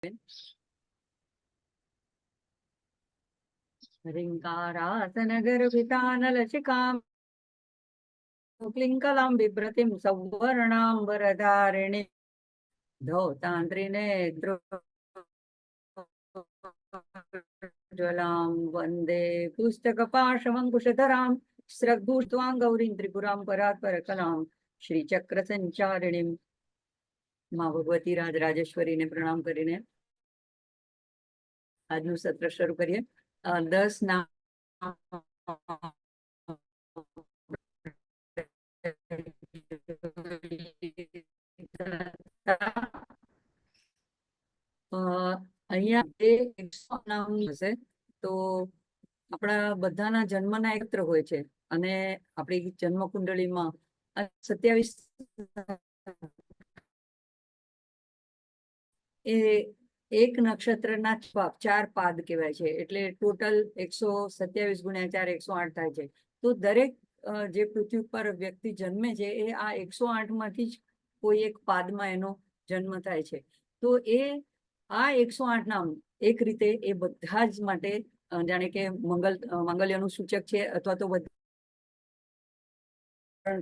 ह्रीङ्कारासनगर्भितानलचिकां क्लिङ्कलां बिभ्रतीं सौवर्णाम्बरधारिणीं धौतान्त्रिनेत्रोज्ज्वलां वन्दे पुस्तकपाशमङ्कुशधरां स्रग्भूष्ट्वां गौरीं त्रिपुरां परात्परकलां श्रीचक्रसञ्चारिणीं માં ભગવતી રાજરાજેશ્વરીને પ્રણામ કરીને આજનું સત્ર શરૂ કરીએ. 10 નામ અહીંયા જે 100 નામ હશે તો આપણા બધાના જન્મના એકત્ર હોય છે અને આપણી જન્મ કુંડળીમાં 27 એ એક નક્ષત્રના 4 પાદ કહેવાય છે, એટલે ટોટલ 127 ગુણ્યા 4 108 થાય છે. તો દરેક જે પૃથ્વી પર વ્યક્તિ જન્મે છે એ આ 108 માંથી જ કોઈ એક પાદમાં એનો જન્મ થાય છે. તો એ આ 108 નામ એક રીતે એ બધા જ માટે જાણે કે માંગલ્યનું સૂચક છે, અથવા તો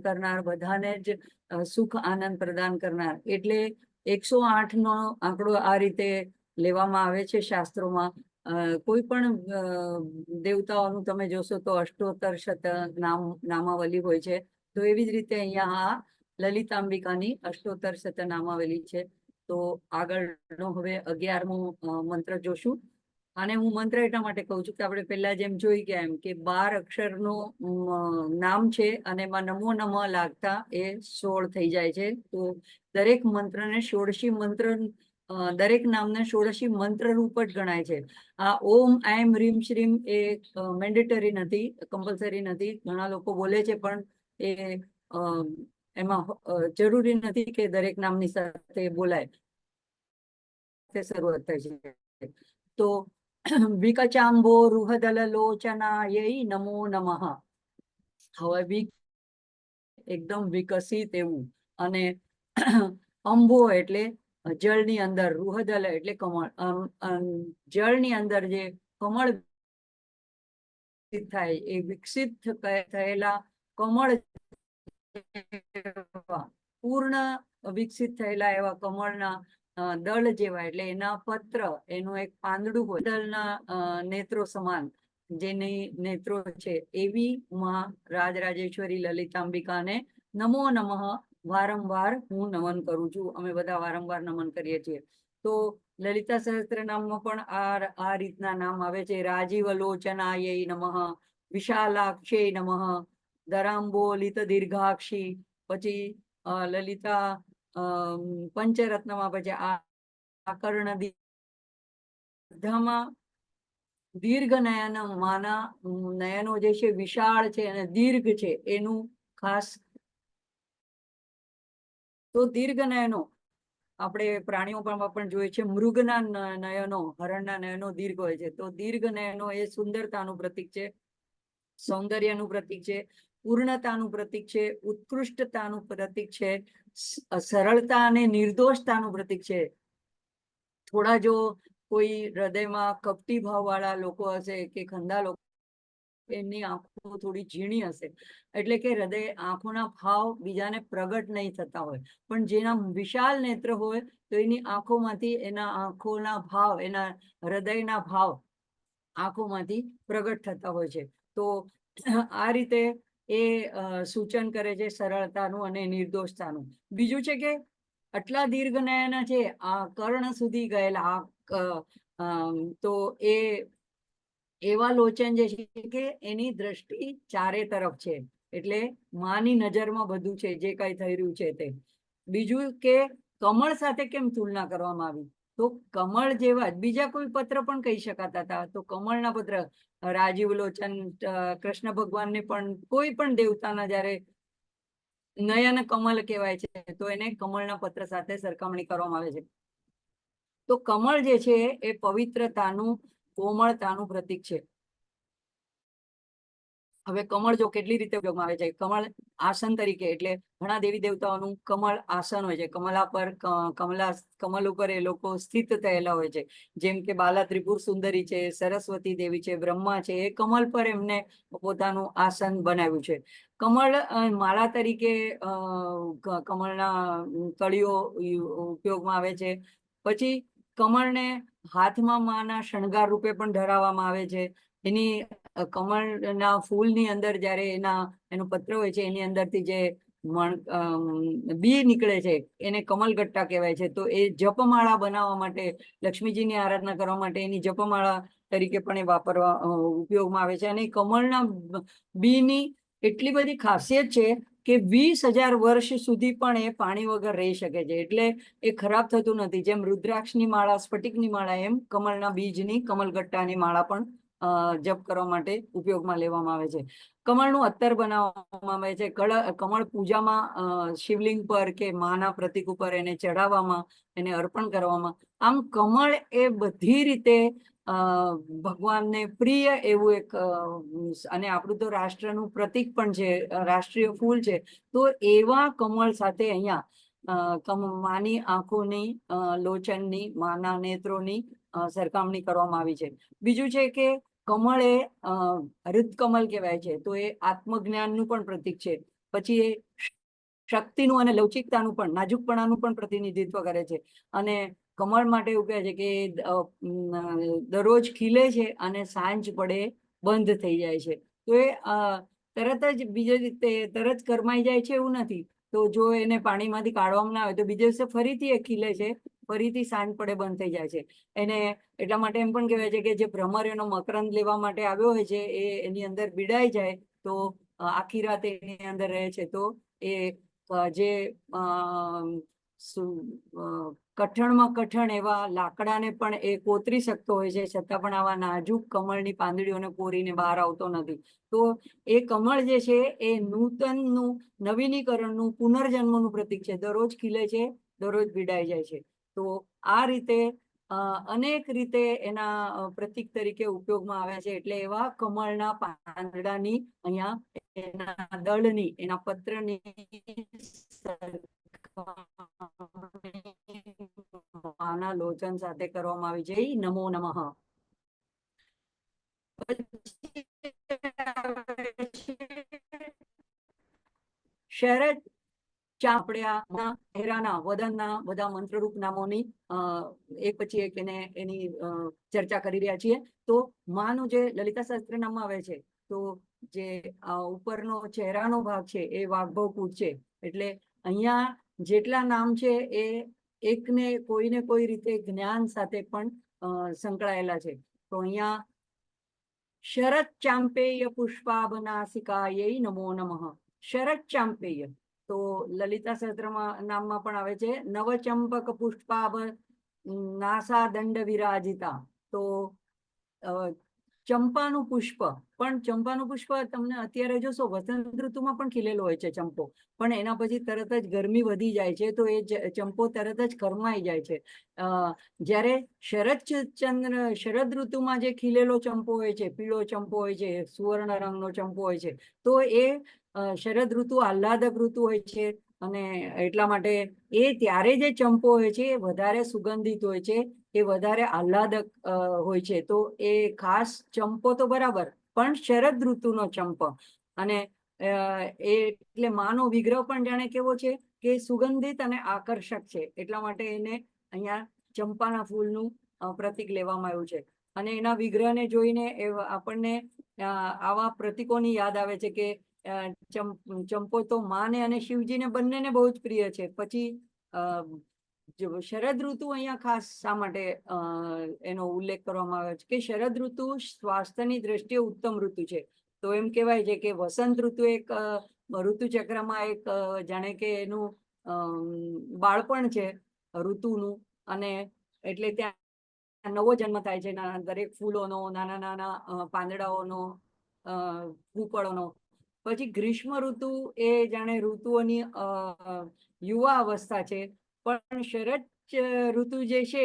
કરનાર, બધાને જ સુખ આનંદ પ્રદાન કરનાર. એટલે 108 નો આંકડો આ રીતે લેવામાં આવે છે શાસ્ત્રોમાં. કોઈ પણ દેવતાઓનું તમે જોશો તો અષ્ટોત્તર શત નામાવલી હોય છે. તો એવી જ રીતે અહીંયા આ લલિતાંબિકાની અષ્ટોત્તર શત નામાવલી છે. તો આગળનો હવે 11મો મંત્ર જોશું. અને હું મંત્ર એટલા માટે કહું છું કે આપણે પહેલા જેમ જોઈ ગયા એમ કે 12 અક્ષરનું નામ છે અને એમાં નમો નમઃ લાગતા એ 16 થઈ જાય છે. તો દરેક મંત્રને ષોડશી મંત્ર, દરેક નામને ષોડશી મંત્ર રૂપ જ ગણાય છે. આ ઓમ એમ રીમ શ્રીમ એ મેન્ડેટરી નથી, કમ્પલસરી નથી. ઘણા લોકો બોલે છે પણ એ એમાં જરૂરી નથી કે દરેક નામની સાથે બોલાય. શરૂઆત થાય છે. તો વિકચાંબો રૂહદલ લોચનાય નમો નમઃ. હવે એકદમ વિકસિત એવું, અને અંબો એટલે જળની અંદર, રૂહદલ એટલે કમળ. જળની અંદર જે કમળ થાય એ વિકસિત થયેલા કમળ, પૂર્ણ વિકસિત થયેલા એવા કમળના દળ જેવા, એટલે એના પત્ર, એનું એક પાંદડું હોય, દળના નેત્રો સમાન જેની નેત્રો છે, એવી માં રાજરાજેશ્વરી લલિતાંબિકાને નમો નમઃ વારંવાર હું નમન કરું છું. અમે બધા વારંવાર નમન કરીએ છીએ. તો લલિતા સહસ્ત્ર નામમાં પણ આ રીતના નામ આવે છે. રાજીવ લોચનાય નમઃ, વિશાલાક્ષે નમઃ, દરાંબોલિત દીર્ઘાક્ષી. પછી લલિતા પંચરત્નમાં પછી આકર્ણ બધામાં દીર્ઘ નયન, માના નયનો જે છે વિશાળ છે અને દીર્ઘ છે એનું ખાસ. તો દીર્ઘ નયનો આપણે પ્રાણીઓમાં પણ જોઈએ છે. મૃગના નયનો, હરણના નયનો દીર્ઘ હોય છે. તો દીર્ઘ નયનો એ સુંદરતાનું પ્રતીક છે, સૌંદર્યનું પ્રતીક છે, પૂર્ણતાનું પ્રતીક છે, ઉત્કૃષ્ટતાનું પ્રતીક છે, સરળતા અને નિર્દોષતાનું પ્રતીક છે. થોડા જો કોઈ હૃદયમાં કપટી ભાવ વાળા લોકો હશે કે ખંદા લોકો, એમની આંખો થોડી ઝીણી હશે, એટલે કે હૃદય આંખોના ભાવ બીજાને પ્રગટ નહીં થતા હોય. પણ જેના વિશાળ નેત્ર હોય તો એની આંખોમાંથી, એના આંખોના ભાવ, એના હૃદયના ભાવ આંખોમાંથી પ્રગટ થતા હોય છે. તો આ રીતે એ સૂચન કરે છે સરળતાનું અને નિર્દોષતાનું. બીજું છે કે આટલા દીર્ઘ નયન છે, આ કર્ણ સુધી ગયેલા, તો એ એવા લોચન જે છે કે એની દ્રષ્ટિ ચારે તરફ છે, એટલે માની નજરમાં બધું છે જે કઈ થઈ રહ્યું છે તે. બીજું કે કમળ સાથે કેમ તુલના કરવામાં આવી? તો કમળ જેવા જ બીજા કોઈ પત્ર પણ કહી શકાતા હતા. તો કમળના પત્ર, રાજીવ લોચન, કૃષ્ણ ભગવાનને પણ, કોઈ પણ દેવતાના જયારે નયન કમલ કહેવાય છે તો એને કમળના પત્ર સાથે સરખામણી કરવામાં આવે છે. તો કમળ જે છે એ પવિત્રતાનું, કોમળતાનું પ્રતીક છે. હવે કમળ જો કેટલી રીતે ઉપયોગમાં આવે છે, કમળ આસન તરીકે, એટલે ઘણા દેવી દેવતાઓનું કમળ આસન હોય છે, કમલા પર કમલ ઉપર એ લોકો સ્થિત થયેલા હોય છે, જેમ કે બાલા ત્રિપુર સુંદરી છે, સરસ્વતી દેવી છે, બ્રહ્મા છે, એ કમળ પર એમને પોતાનું આસન બનાવ્યું છે. કમળ માળા તરીકે કમળના કળીઓ ઉપયોગમાં આવે છે. પછી કમળને હાથમાં માના શણગાર રૂપે પણ ધરાવવામાં આવે છે. એની કમળના ફૂલની અંદર જ્યારે એનો પત્ર હોય છે, એની અંદરથી જે બી નીકળે છે એને કમલગટ્ટા કહેવાય છે. તો એ જપમાળા બનાવવા માટે, લક્ષ્મીજીની આરાધના કરવા માટે એની જપમાળા તરીકે પણ એ ઉપયોગમાં આવે છે. અને કમળના બીની એટલી બધી ખાસિયત છે કે 20,000 વર્ષ સુધી પણ એ પાણી વગર રહી શકે છે, એટલે એ ખરાબ થતું નથી. જેમ રુદ્રાક્ષની માળા, સ્ફટિકની માળા, એમ કમળના બીજની, કમલગટ્ટાની માળા પણ જપ કરવા માટે ઉપયોગમાં લેવામાં આવે છે. કમળનું અત્તર બનાવવામાં આવે છે. કમળ પૂજામાં શિવલિંગ પર કે માના પ્રતીક ઉપર એને ચડાવવામાં, એને અર્પણ કરવામાં. આમ કમળ એ બધી રીતે ભગવાનને પ્રિય એવું એક, અને આપણું તો રાષ્ટ્રનું પ્રતીક પણ છે, રાષ્ટ્રીય ફૂલ છે. તો એવા કમળ સાથે અહીંયા માની આંખોની, લોચનની, માના નેત્રોની સરખામણી કરવામાં આવી છે. બીજું છે કે કમળ એ હૃદકમલ કહેવાય છે, તો એ આત્મજ્ઞાનનું પણ પ્રતીક છે. પછી એ શક્તિનું અને લવચિકતાનું પણ, નાજુકપણાનું પણ પ્રતિનિધિત્વ કરે છે. અને કમળ માટે એવું કહે છે કે દરરોજ ખીલે છે અને સાંજ પડે બંધ થઈ જાય છે. તો એ તરત જ બીજી રીતે તરત કરમાઈ જાય છે એવું નથી. તો જો એને પાણીમાંથી કાઢવામાં ના આવે તો બીજા દિવસે ફરીથી એ ખીલે છે, ફરીથી સાંજ પડે બંધ થઈ જાય છે. એને એટલા માટે એમ પણ કહેવાય છે કે જે ભ્રમર એનો મકરંદ લેવા માટે આવ્યો હોય છે, એ એની અંદર બીડાઈ જાય તો આખી રાત એની અંદર રહે છે. તો એ જે કઠણમાં કઠણ એવા લાકડાને પણ એ કોતરી શકતો હોય છે, છતાં પણ આવા નાજુક કમળની પાંદડીઓને કોરીને બહાર આવતો નથી. તો એ કમળ જે છે એ નૂતનનું, નવીનીકરણનું, પુનર્જન્મનું પ્રતીક છે. દરરોજ ખીલે છે, દરરોજ બીડાઈ જાય છે. તો આ રીતે અનેક રીતે એના પ્રતીક તરીકે ઉપયોગમાં આવ્યા છે. એટલે એવા કમળના પાંદડાની અહીંયા એના દળની, એના પત્રની માના લોચન સાથે કરવામાં આવી છે. નમો નમઃ. શરદ ચાંપડિયા હેરાના વદનના બધા મંત્રરૂપ નામોની એક પછી એક એની ચર્ચા કરી રહ્યા છીએ. તો માનું જે લલિતા શાસ્ત્ર નામમાં આવે છે, તો જે ઉપરનો ચહેરાનો ભાગ છે એ વાગ્ભવપૂત છે. એટલે અહીંયા જેટલા નામ છે એ એકને કોઈને કોઈ રીતે જ્ઞાન સાથે પણ સંકળાયેલા છે. તો અહીંયા શરદ ચાંપેય પુષ્પાભનાસિકાય નમો નમઃ. શરદ ચાંપેય તો લલિતા સહસ્ત્રમાં નામમાં પણ આવે છે. નવચંપક પુષ્પાભ નાસા દંડ વિરાજિતા. તો ચંપાનું પુષ્પ, પણ ચંપાનું પુષ્પ તમને અત્યારે જોશો વસંત ઋતુમાં પણ ખીલેલો હોય છે ચંપો, પણ એના પછી તરત જ ગરમી વધી જાય છે, તો એ ચંપો તરત જ કરમાઈ જાય છે. જ્યારે શરદ ઋતુમાં જે ખીલેલો ચંપો હોય છે, પીળો ચંપો હોય છે, સુવર્ણ રંગનો ચંપો હોય છે, તો એ શરદ ઋતુ આહ્લાદક ઋતુ હોય છે. અને એટલા માટે એ ત્યારે જે ચંપો હોય છે એ વધારે સુગંધિત હોય છે, એ વધારે આહ્લાદક હોય છે. તો એ ખાસ ચંપો તો બરાબર, પણ શરદ ઋતુનો ચંપો. અને એટલે માનો વિગ્રહ પણ જાણે કેવો છે કે સુગંધિત અને આકર્ષક છે. એટલા માટે એને અહીંયા ચંપાના ફૂલનું પ્રતીક લેવામાં આવ્યું છે. અને એના વિગ્રહને જોઈને આપણને આવા પ્રતીકોની યાદ આવે છે કે ચંપો તો માને અને શિવજીને બંનેને બહુ જ પ્રિય છે. પછી શરદ ઋતુ અહીંયા ખાસ શા માટે એનો ઉલ્લેખ કરવામાં આવ્યો છે કે શરદ ઋતુ સ્વાસ્થ્યની દ્રષ્ટિએ ઉત્તમ ઋતુ છે. તો એમ કહેવાય છે કે વસંત ઋતુ એક ઋતુચક્રમાં એક જાણે કે એનું બાળપણ છે ઋતુનું, અને એટલે ત્યાં નવો જન્મ થાય છે દરેક ફૂલોનો, નાના નાના પાંદડાઓનો, ફૂફળોનો. પછી ગ્રીષ્મ ઋતુ એ જાણે ઋતુઓની યુવા અવસ્થા છે, પણ શરદ ઋતુ જે છે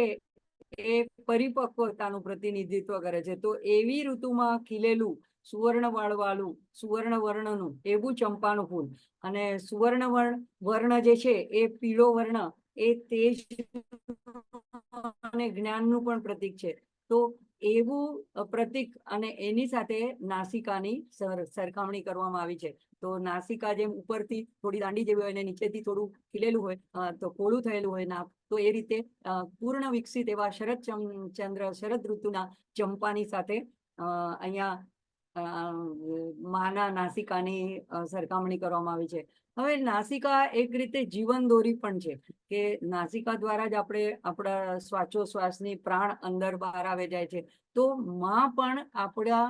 એ પરિપક્વતાનું પ્રતિનિધિત્વ કરે છે. તો એવી ઋતુમાં ખીલેલું સુવર્ણ વાળું સુવર્ણ વર્ણનું એવું ચંપાનું ફૂલ. અને સુવર્ણ વર્ણ જે છે એ પીળો વર્ણ એ તેજ અને જ્ઞાનનું પણ પ્રતીક છે. તો એવું પ્રતીક અને એની સાથે નાસિકાની સરખામણી કરવામાં આવી છે. તો નાસિકા જેમ ઉપરથી થોડી દાંડી જેવી હોય અને નીચેથી થોડું ખીલેલું હોય, તો પોળું થયેલું હોય નાક, તો એ રીતે પૂર્ણ વિકસિત એવા શરદ ઋતુના ચંપાની સાથે અહીંયા માના નાસિકાની સરખામણી કરવામાં આવી છે. હવે નાસિકા એક રીતે જીવન દોરી પણ છે, કે નાસિકા દ્વારા જ આપણે આપણા શ્વાસોશ્વાસની પ્રાણ અંદર બહાર આવે જાય છે. તો માં પણ આપણા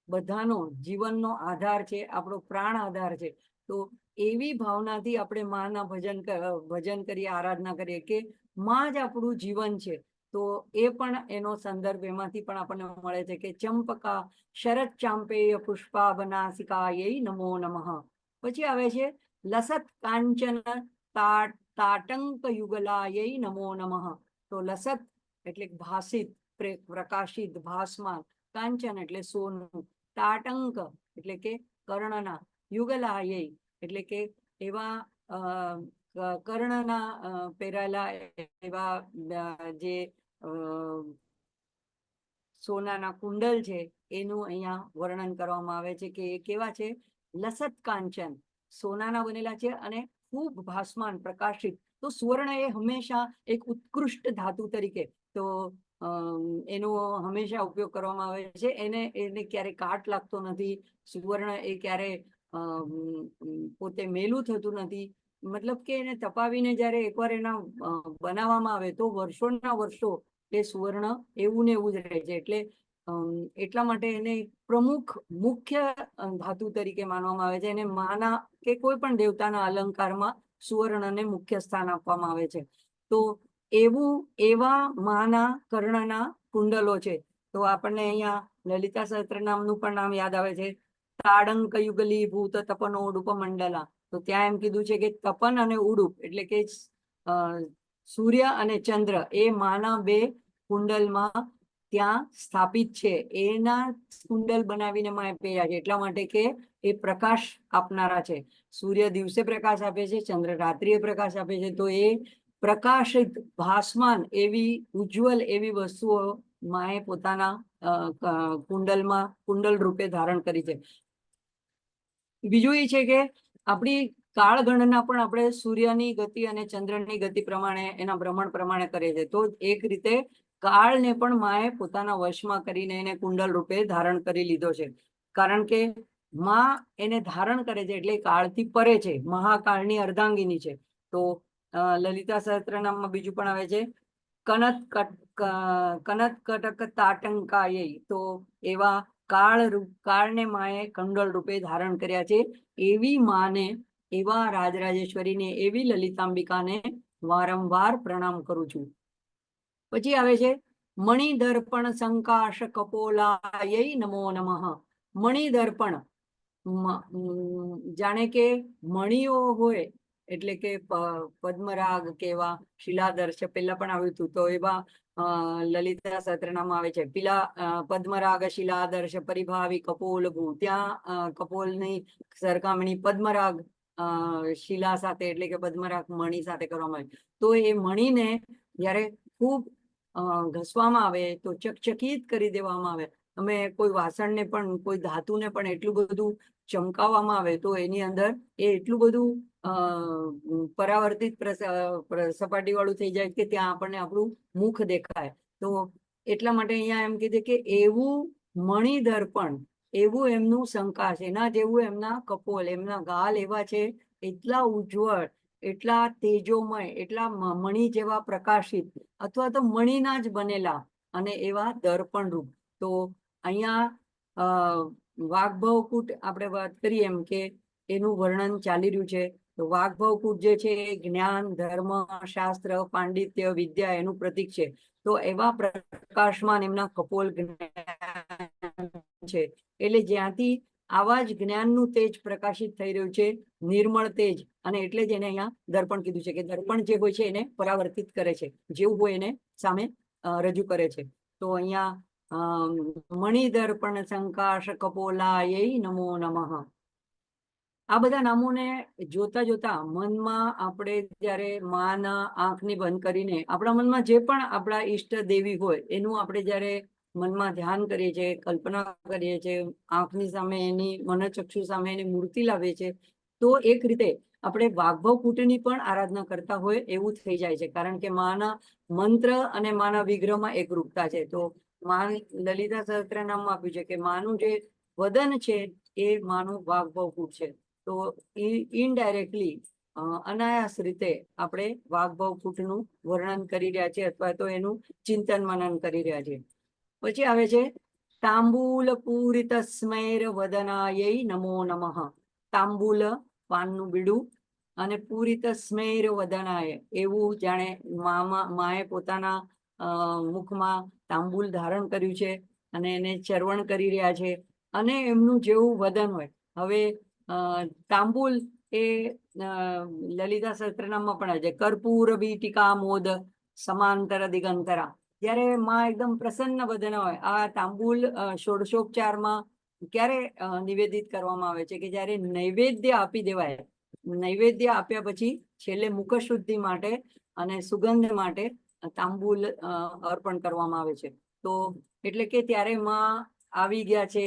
બધાનો જીવનનો આધાર છે, આપણો પ્રાણ આધાર છે. તો એવી ભાવનાથી આપણે માના ભજન કરીએ, આરાધના કરીએ કે માં જ આપણું જીવન છે. તો એ પણ એનો સંદર્ભ એમાંથી પણ આપણને મળે છે કે ચંપકા શરદ ચાંપેય પુષ્પાવનાસિકાય નમો નમઃ. પછી આવે છે લસત કાંચન તાટંક યુગલાય નમો નમઃ. તો લસત એટલે ભાસિત, પ્રકાશિત, ભાસમાન, કાંચન એટલે સોનું, તાટંક એટલે કે કર્ણના, યુગલાય એટલે કે એવા કર્ણના પહેરાયેલા એવા જે સોનાના કુંડલ છે એનું અહીંયા વર્ણન કરવામાં આવે છે કે એ કેવા છે, લસત કાંચન, સોનાના બનેલા છે અને ખૂબ ભાસમાન, પ્રકાશિત. તો સુવર્ણ એ હંમેશા એક ઉત્કૃષ્ટ ધાતુ તરીકે તો એનો હંમેશા ઉપયોગ કરવામાં આવે છે. એને ક્યારે કાટ લાગતો નથી. સુવર્ણ એ ક્યારે પોતે મેલું થતું નથી. મતલબ કે એને તપાવીને જ્યારે એકવાર એના બનાવવામાં આવે તો વર્ષોના વર્ષો એ સુવર્ણ એવું ને એવું જ રહે છે. એટલે એટલા માટે એને પ્રમુખ મુખ્ય ધાતુ તરીકે માનવામાં આવે છે. એને માના કે કોઈ પણ દેવતાના અલંકારમાં સુવર્ણને મુખ્ય સ્થાન આપવામાં આવે છે. તો એવા માના કર્ણના કુંડલો છે. તો આપણને અહીંયા લલિતા સહસ્ત્રનામનું પણ નામ યાદ આવે છે, તાડંક યુગલી ભૂત તપનો ઉડુપ મંડલા. તો ત્યાં એમ કીધું છે કે તપન અને ઉડુપ એટલે કે સૂર્ય અને ચંદ્ર એ માના બે કુંડલમાં ત્યાં સ્થાપિત છે. એના કુંડલ બનાવીને માએ પહેર્યા છે, એટલા માટે કે એ પ્રકાશ આપનારા છે. સૂર્ય દિવસે પ્રકાશ આપે છે, ચંદ્ર રાત્રિએ પ્રકાશ આપે છે. તો એ પ્રકાશિત, ભાસમાન એવી ઉજ્જવલ એવી વસ્તુઓ માએ પોતાના કુંડલ રૂપે ધારણ કરી છે. બીજું એ છે કે આપણી કાળગણના પણ આપણે સૂર્યની ગતિ અને ચંદ્રની ગતિ પ્રમાણે, એના ભ્રમણ પ્રમાણે કરીએ છીએ. તો એક રીતે કાળને પણ માએ પોતાના વશમાં કરીને એને કુંડલ રૂપે ધારણ કરી લીધો છે. કારણ કે માં એને ધારણ કરે છે એટલે કાળથી પરે છે, મહાકાળની અર્ધાંગીની છે. તો લલિતા સહસ્ત્રનામમાં બીજું પણ આવે છે, કનત કટક તાટંકાય. તો એવા કાળને માએ કંડળ રૂપે ધારણ કર્યા છે. એવી માને, એવા રાજરાજેશ્વરીને, એવી લલિતાંબિકાને વારંવાર પ્રણામ કરું છું. પછી આવે છે મણિદર્પણ સંકાશ કપોલાય નમો નમઃ. મણિદર્પણ જાણે કે મણિઓ હોય, એટલે કે પદ્મરાગ કે એવા શિલાદર્શ પેલા પણ આવ્યું હતું. તો એવા લલિતા સહસ્ત્રનામમાં આવે છે, પેલા પદ્મરાગ શિલાદર્શ પરિભાવી કપોલ ભૂ. ત્યાં કપોલની સરખામણી પદ્મરાગ શિલા સાથે એટલે કે પદ્મરાગ મણિ સાથે કરવામાં આવે. તો એ મણિને જ્યારે ખૂબ ઘસવામાં આવે તો ચકચકિત કરી દેવામાં આવે. અમે કોઈ વાસણને પણ, કોઈ ધાતુને પણ એટલું બધું ચમકાવવામાં આવે તો એની અંદર એ એટલું બધું પરાવર્તિત સપાટી વાળું થઈ જાય કે ત્યાં આપણને આપણું મુખ દેખાય. તો એટલા માટે અહીંયા એમ કીધે કે એવું મણિદર્પણ, એવું એમનું સંકાશ, એના જેવું એમના કપોલ, એમના ગાલ એવા છે, એટલા ઉજ્જવળ, એટલા તેજોમય, એટલા મણિ જેવા પ્રકાશિત, અથવા તો મણિના જ બનેલા અને એવા દર્પણ રૂપ. તો અહીંયા વાગ્ભવકૂટ આપણે વાત કરીએ એમ કે એનું વર્ણન ચાલી રહ્યું છે. તો વાગ્ભવકૂટ જે છે એ જ્ઞાન, ધર્મ, શાસ્ત્ર, પાંડિત્ય, વિદ્યા એનું પ્રતીક છે. તો એવા પ્રકાશમાન એમના કપોલ છે. એટલે જ્યાંથી આવા જ જ્ઞાનનું તેજ પ્રકાશિત થઈ રહ્યું છે, નિર્મળ તેજ. અને એટલે જ એને અહીંયા દર્પણ કીધું છે કે દર્પણ જે હોય છે એને પરાવર્તિત કરે છે, જેવું હોય એને સામે રજૂ કરે છે. તો અહીંયા મણિદર્પણ સંકાશ કપોલાય નમો નમઃ. આ બધા નામોને જોતા જોતા મનમાં આપણે જ્યારે માના આંખની બંધ કરીને આપણા મનમાં જે પણ આપણા ઈષ્ટ દેવી હોય એનું આપણે જ્યારે મનમાં ધ્યાન કરીએ છીએ, કલ્પના કરીએ છીએ, આંખની સામે એની મનચક્ષુ સામે એની મૂર્તિ લાવીએ છીએ, તો એક રીતે આપણે વાગ્ભવ કૂટની પણ આરાધના કરતા હોય એવું થઈ જાય છે. કારણ કે માના મંત્ર અને માના વિગ્રહમાં એકરૂપતા છે. તો મા લલિતા સહસ્ત્રનામમાં આપ્યું છે કે માનું જે વદન છે એ માનું વાગ્ભવ કૂટ છે. તો ઇનડાયરેક્ટલી અનાયાસ રીતે આપણે વાગ્ભવ કૂટનું વર્ણન કરી રહ્યા છીએ અથવા તો એનું ચિંતન મનન કરી રહ્યા છીએ. પછી આવે છે તાંબૂલ પૂરિત સ્મૈર વદનાય નમો નમઃ. તાંબૂલ પાનનું બીડું અને પૂરિત સ્મૈર વદનાય, એવું જાણે માએ પોતાના મુખમાં તાંબૂલ ધારણ કર્યું છે અને એને ચરવણ કરી રહ્યા છે અને એમનું જેવું વદન હોય. હવે તાંબૂલ એ લલિતા સહસ્ત્રનામમાં પણ આવે છે કર્પૂર બીટિકા મોદ સમાંતર દિગંતરા. જ્યારે માં એકદમ પ્રસન્ન વદન હોય, આ તાંબૂલ ષોડશોપચારમાં ક્યારે નિવેદિત કરવામાં આવે છે કે જ્યારે નૈવેદ્ય આપી દેવાય, નૈવેદ્ય આપ્યા પછી છેલ્લે મુખ શુદ્ધિ માટે અને સુગંધ માટે તાંબૂલ અર્પણ કરવામાં આવે છે. તો એટલે કે ત્યારે માં આવી ગયા છે,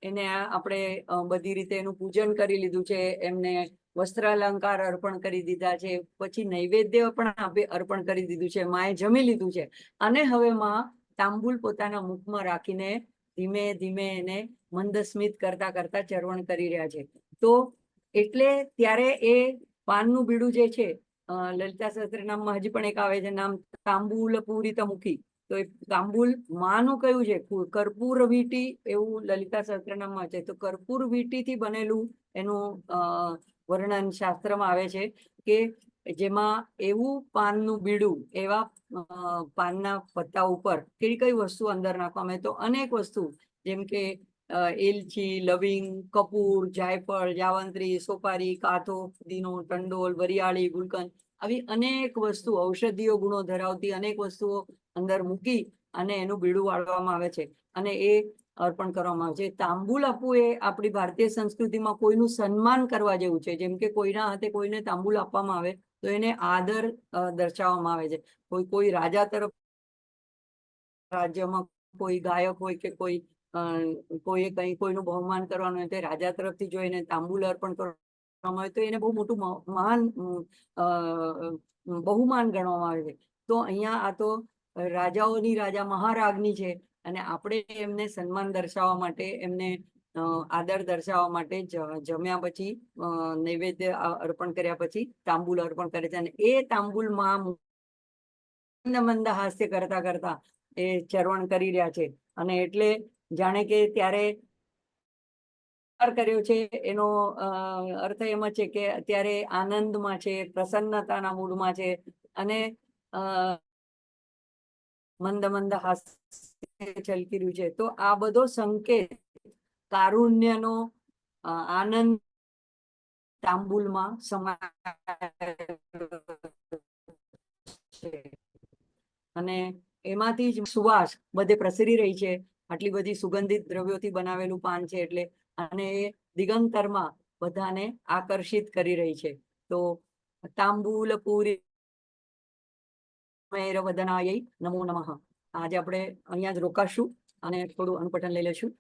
એને આપણે બધી રીતે એનું પૂજન કરી લીધું છે, એમને વસ્ત્ર અલંકાર અર્પણ કરી દીધા છે, પછી નૈવેદ્ય પણ અર્પણ કરી દીધું છે, માએ જમી લીધું છે અને હવે માં તાંબૂલ પોતાના મુખમાં રાખીને ધીમે ધીમે એને મંદસ્મિત કરતા કરતા ચરવણ કરી રહ્યા છે. તો એટલે ત્યારે એ પાનનું બીડું જે છે, લલિતા સહસ્ત્રનામમાં હજી પણ એક આવે છે નામ તાંબૂલ પૂરિત મુખી. તો એ તાંબૂલ માનું કયું છે કર્પૂર વીટી, એવું લલિતા સહસ્ત્રનામમાં છે. તો કર્પૂર વીટીથી બનેલું એનું વર્ણન શાસ્ત્રમાં આવે છે કે જેમાં એવું પાનનું બીડું, એવા પાનના પત્તા ઉપર કઈ કઈ વસ્તુ અંદર નાખવામાં આવે, તો અનેક વસ્તુ જેમ કે એલચી, લવિંગ, કપૂર, જાયફળ, જાવંત્રી, સોપારી, કાથો, પુદીનો, ટંડોલ, વરિયાળી, ગુલકંદ, આવી અનેક વસ્તુ, ઔષધીય ગુણો ધરાવતી અનેક વસ્તુઓ અંદર મૂકી અને એનું બીડું વાળવામાં આવે છે અને એ અર્પણ કરવામાં આવે છે. તાંબૂલ આપવું એ આપણી ભારતીય સંસ્કૃતિમાં કોઈનું સન્માન કરવા જેવું છે. જેમ કે કોઈના હાથે કોઈને તાંબૂલ આપવામાં આવે તો એને આદર દર્શાવવામાં આવે છે. કોઈ રાજા તરફ, રાજ્યમાં કોઈ ગાયક હોય કે કોઈએ કંઈ કોઈનું બહુમાન કરવાનું હોય, તે રાજા તરફથી જો એને તાંબૂલ અર્પણ કરવામાં આવે તો એને બહુ મોટું મહાન બહુમાન ગણવામાં આવે છે. તો અહીંયા આ તો રાજાઓની રાજા મહારાજની છે અને આપણે એમને સન્માન દર્શાવવા માટે, એમને આદર દર્શાવવા માટે જમ્યા પછી નૈવેદ્ય અર્પણ કર્યા પછી તાંબૂલ અર્પણ કરે છે અને એ તાંબૂલમાં મંદ હાસ્ય કરતા કરતા એ ચરવણ કરી રહ્યા છે. અને એટલે જાણે કે ત્યારે કર્યો છે એનો અર્થ એમ છે કે અત્યારે આનંદમાં છે, પ્રસન્નતાના મૂડમાં છે અને મંદ મંદ હાસ્ય છલકી રહ્યું છે. તો આ બધો સંકેત કારુણ્યનો, આનંદ તાંબૂલમાં અને એમાંથી જ સુવાસ બધે પ્રસરી રહી છે. આટલી બધી સુગંધિત દ્રવ્યોથી બનાવેલું પાન છે એટલે, અને એ દિગંતરમાં બધાને આકર્ષિત કરી રહી છે. તો તાંબૂલ પૂરી વદનાય નમો નમઃ. આજે આપણે અહીંયા જ રોકાશું અને થોડું અનુપઠન લઈ લેશું.